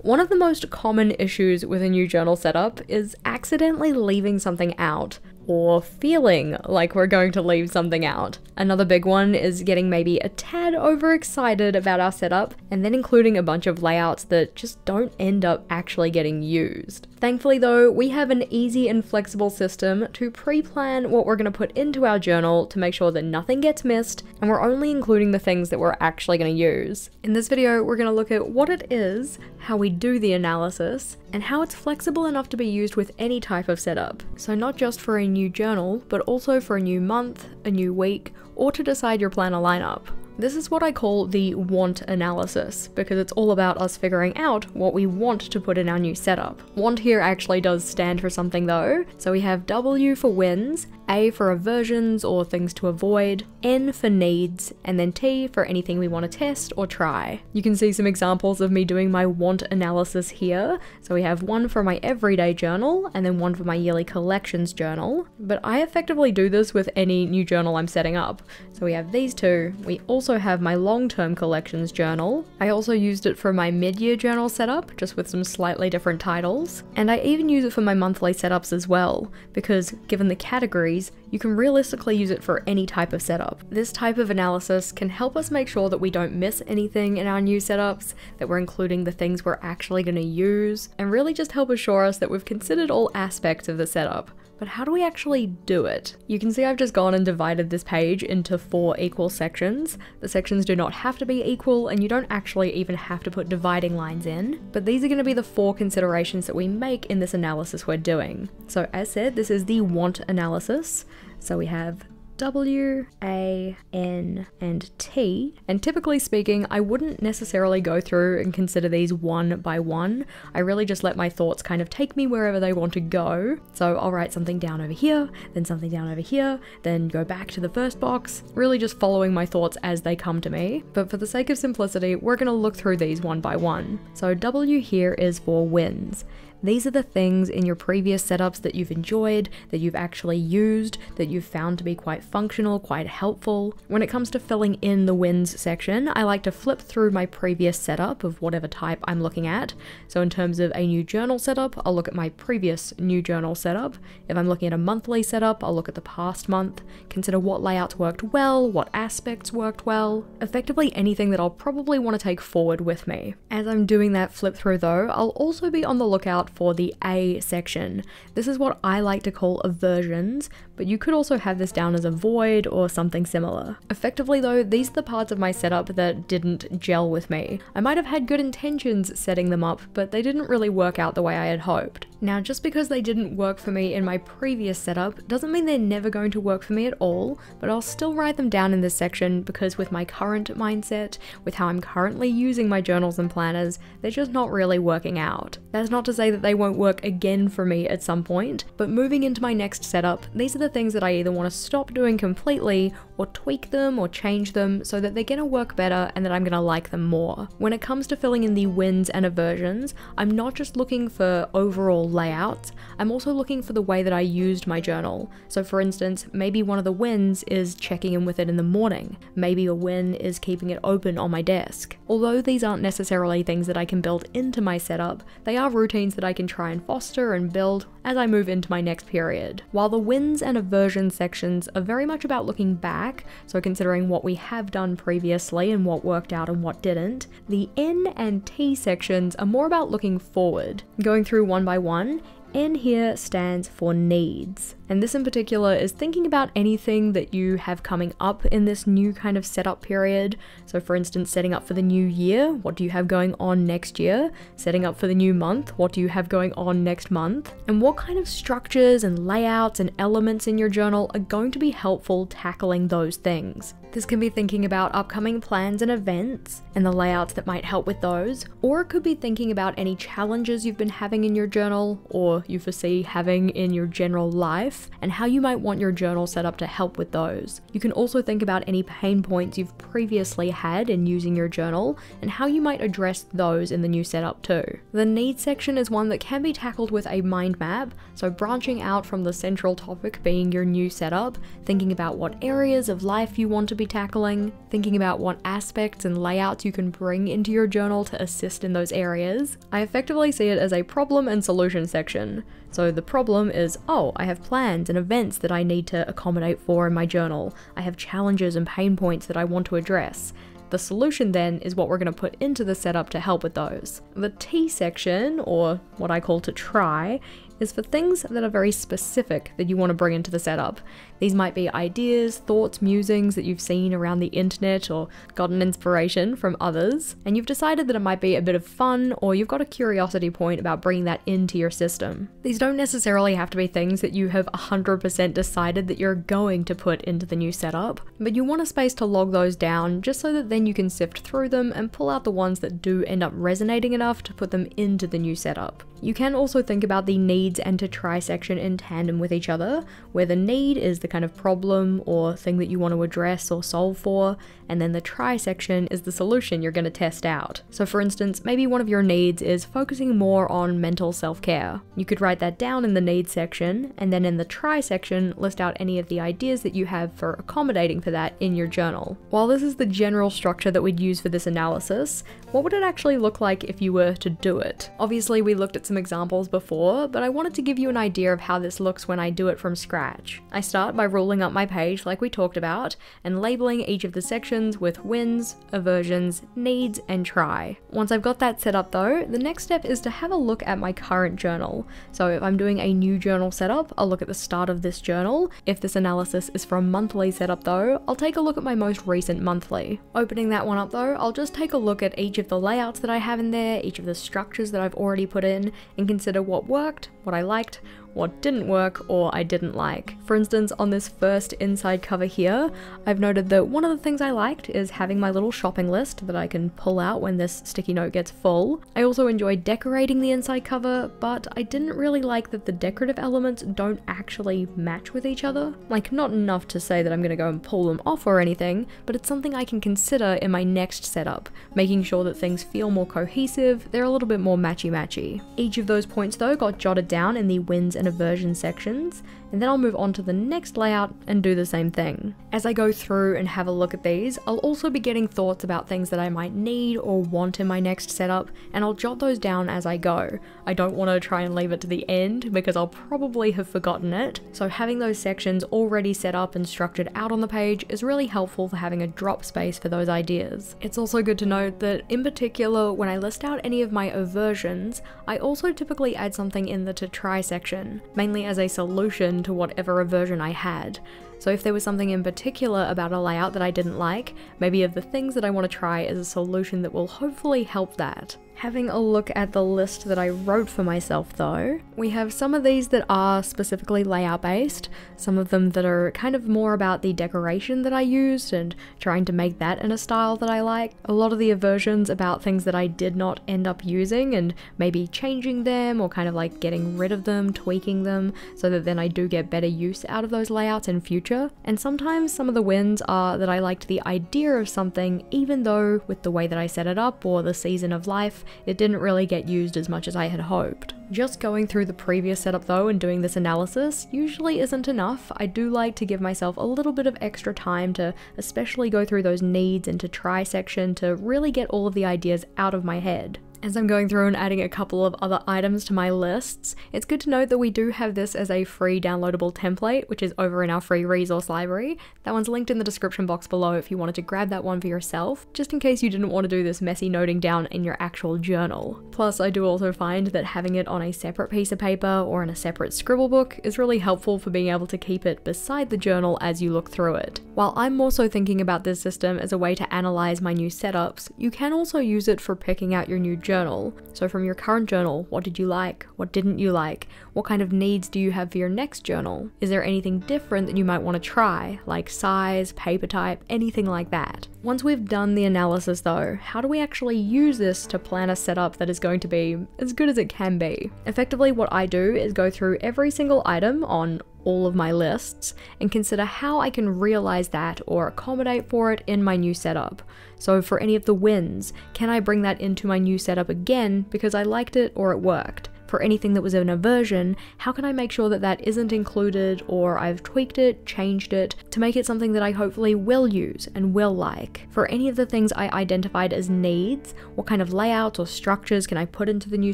one of the most common issues with a new journal setup is accidentally leaving something out, or feeling like we're going to leave something out. Another big one is getting maybe a tad overexcited about our setup and then including a bunch of layouts that just don't end up actually getting used. Thankfully though, we have an easy and flexible system to pre-plan what we're going to put into our journal to make sure that nothing gets missed and we're only including the things that we're actually going to use. In this video, we're going to look at what it is, how we do the analysis, and how it's flexible enough to be used with any type of setup. So not just for a new journal, but also for a new month, a new week, or to decide your planner lineup. This is what I call the want analysis, because it's all about us figuring out what we want to put in our new setup. Want here actually does stand for something though, so we have W for wins, A for aversions or things to avoid, N for needs, and then T for anything we want to test or try. You can see some examples of me doing my want analysis here. So we have one for my everyday journal and then one for my yearly collections journal, but I effectively do this with any new journal I'm setting up. So we have these two. We also have my long-term collections journal. I also used it for my mid-year journal setup, just with some slightly different titles. And I even use it for my monthly setups as well, because given the categories, you can realistically use it for any type of setup. This type of analysis can help us make sure that we don't miss anything in our new setups, that we're including the things we're actually going to use, and really just help assure us that we've considered all aspects of the setup. But how do we actually do it? You can see I've just gone and divided this page into 4 equal sections. The sections do not have to be equal, and you don't actually even have to put dividing lines in, but these are going to be the 4 considerations that we make in this analysis we're doing. So as said, this is the want analysis. So we have W, A, N, and T, and typically speaking, I wouldn't necessarily go through and consider these one by one. I really just let my thoughts kind of take me wherever they want to go. So I'll write something down over here, then something down over here, then go back to the first box, really just following my thoughts as they come to me. But for the sake of simplicity, we're going to look through these one by one. So W here is for wins. These are the things in your previous setups that you've enjoyed, that you've actually used, that you've found to be quite functional, quite helpful. When it comes to filling in the wins section, I like to flip through my previous setup of whatever type I'm looking at. So in terms of a new journal setup, I'll look at my previous new journal setup. If I'm looking at a monthly setup, I'll look at the past month, consider what layouts worked well, what aspects worked well, effectively anything that I'll probably want to take forward with me. As I'm doing that flip through though, I'll also be on the lookout for the A section. This is what I like to call aversions, but you could also have this down as a void or something similar. Effectively though, these are the parts of my setup that didn't gel with me. I might have had good intentions setting them up, but they didn't really work out the way I had hoped. Now, just because they didn't work for me in my previous setup doesn't mean they're never going to work for me at all, but I'll still write them down in this section because with my current mindset, with how I'm currently using my journals and planners, they're just not really working out. That's not to say that they won't work again for me at some point, but moving into my next setup, these are the things that I either want to stop doing completely or tweak them or change them so that they're going to work better and that I'm going to like them more. When it comes to filling in the wins and aversions, I'm not just looking for overall layouts, I'm also looking for the way that I used my journal. So for instance, maybe one of the wins is checking in with it in the morning. Maybe a win is keeping it open on my desk. Although these aren't necessarily things that I can build into my setup, they are routines that I can try and foster and build as I move into my next period. While the wins and aversion sections are very much about looking back, so considering what we have done previously and what worked out and what didn't, the N and T sections are more about looking forward. Going through one by one, N here stands for needs. And this in particular is thinking about anything that you have coming up in this new kind of setup period. So for instance, setting up for the new year, what do you have going on next year? Setting up for the new month, what do you have going on next month? And what kind of structures and layouts and elements in your journal are going to be helpful tackling those things? This can be thinking about upcoming plans and events and the layouts that might help with those, or it could be thinking about any challenges you've been having in your journal or you foresee having in your general life and how you might want your journal set up to help with those. You can also think about any pain points you've previously had in using your journal and how you might address those in the new setup too. The needs section is one that can be tackled with a mind map, so branching out from the central topic being your new setup, thinking about what areas of life you want to be tackling, thinking about what aspects and layouts you can bring into your journal to assist in those areas. I effectively see it as a problem and solution section. So the problem is, oh, I have plans and events that I need to accommodate for in my journal. I have challenges and pain points that I want to address. The solution then is what we're going to put into the setup to help with those. The T section, or what I call to try, is for things that are very specific that you want to bring into the setup. These might be ideas, thoughts, musings that you've seen around the internet or gotten inspiration from others, and you've decided that it might be a bit of fun, or you've got a curiosity point about bringing that into your system. These don't necessarily have to be things that you have 100% decided that you're going to put into the new setup, but you want a space to log those down just so that then you can sift through them and pull out the ones that do end up resonating enough to put them into the new setup. You can also think about the needs and to try section in tandem with each other, where the need is the kind of problem or thing that you want to address or solve for, and then the try section is the solution you're going to test out. So for instance, maybe one of your needs is focusing more on mental self-care. You could write that down in the need section, and then in the try section, list out any of the ideas that you have for accommodating for that in your journal. While this is the general structure that we'd use for this analysis, what would it actually look like if you were to do it? Obviously, we looked at some examples before, but I wanted to give you an idea of how this looks when I do it from scratch. I start by ruling up my page like we talked about, and labeling each of the sections with wins, aversions, needs, and try. Once I've got that set up though, the next step is to have a look at my current journal. So if I'm doing a new journal setup, I'll look at the start of this journal. If this analysis is for a monthly setup though, I'll take a look at my most recent monthly. Opening that one up though, I'll just take a look at each of the layouts that I have in there, each of the structures that I've already put in, and consider what worked, what I liked, what didn't work, or I didn't like. For instance, on this first inside cover here, I've noted that one of the things I liked is having my little shopping list that I can pull out when this sticky note gets full. I also enjoyed decorating the inside cover, but I didn't really like that the decorative elements don't actually match with each other. Like, not enough to say that I'm gonna go and pull them off or anything, but it's something I can consider in my next setup, making sure that things feel more cohesive, they're a little bit more matchy-matchy. Each of those points though got jotted down in the wins and aversion sections, and then I'll move on to the next layout and do the same thing. As I go through and have a look at these, I'll also be getting thoughts about things that I might need or want in my next setup, and I'll jot those down as I go. I don't want to try and leave it to the end because I'll probably have forgotten it, so having those sections already set up and structured out on the page is really helpful for having a drop space for those ideas. It's also good to note that in particular, when I list out any of my aversions, I also typically add something in the to try section, mainly as a solution to whatever aversion I had. So if there was something in particular about a layout that I didn't like, maybe of the things that I want to try as a solution that will hopefully help that. Having a look at the list that I wrote for myself though, we have some of these that are specifically layout based, some of them that are kind of more about the decoration that I used and trying to make that in a style that I like. A lot of the aversions about things that I did not end up using and maybe changing them or kind of like getting rid of them, tweaking them, so that then I do get better use out of those layouts in future. And sometimes some of the wins are that I liked the idea of something even though with the way that I set it up or the season of life, it didn't really get used as much as I had hoped. Just going through the previous setup though and doing this analysis usually isn't enough. I do like to give myself a little bit of extra time to especially go through those needs and to try section to really get all of the ideas out of my head. As I'm going through and adding a couple of other items to my lists, it's good to note that we do have this as a free downloadable template, which is over in our free resource library. That one's linked in the description box below if you wanted to grab that one for yourself, just in case you didn't want to do this messy noting down in your actual journal. Plus, I do also find that having it on a separate piece of paper or in a separate scribble book is really helpful for being able to keep it beside the journal as you look through it. While I'm also thinking about this system as a way to analyze my new setups, you can also use it for picking out your new journal. So from your current journal, what did you like? What didn't you like? What kind of needs do you have for your next journal? Is there anything different that you might want to try, like size, paper type, anything like that? Once we've done the analysis though, how do we actually use this to plan a setup that is going to be as good as it can be? Effectively, what I do is go through every single item on all of my lists and consider how I can realize that or accommodate for it in my new setup. So for any of the wins, can I bring that into my new setup again because I liked it or it worked? For anything that was an aversion, how can I make sure that that isn't included, or I've tweaked it, changed it, to make it something that I hopefully will use and will like? For any of the things I identified as needs, what kind of layouts or structures can I put into the new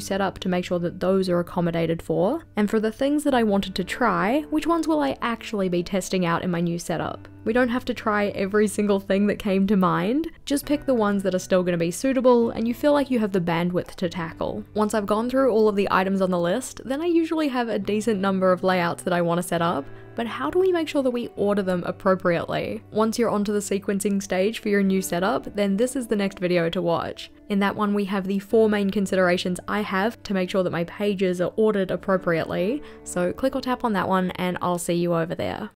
setup to make sure that those are accommodated for? And for the things that I wanted to try, which ones will I actually be testing out in my new setup? We don't have to try every single thing that came to mind, just pick the ones that are still going to be suitable and you feel like you have the bandwidth to tackle. Once I've gone through all of the items on the list, then I usually have a decent number of layouts that I want to set up, but how do we make sure that we order them appropriately? Once you're onto the sequencing stage for your new setup, then this is the next video to watch. In that one, we have the 4 main considerations I have to make sure that my pages are ordered appropriately, so click or tap on that one and I'll see you over there.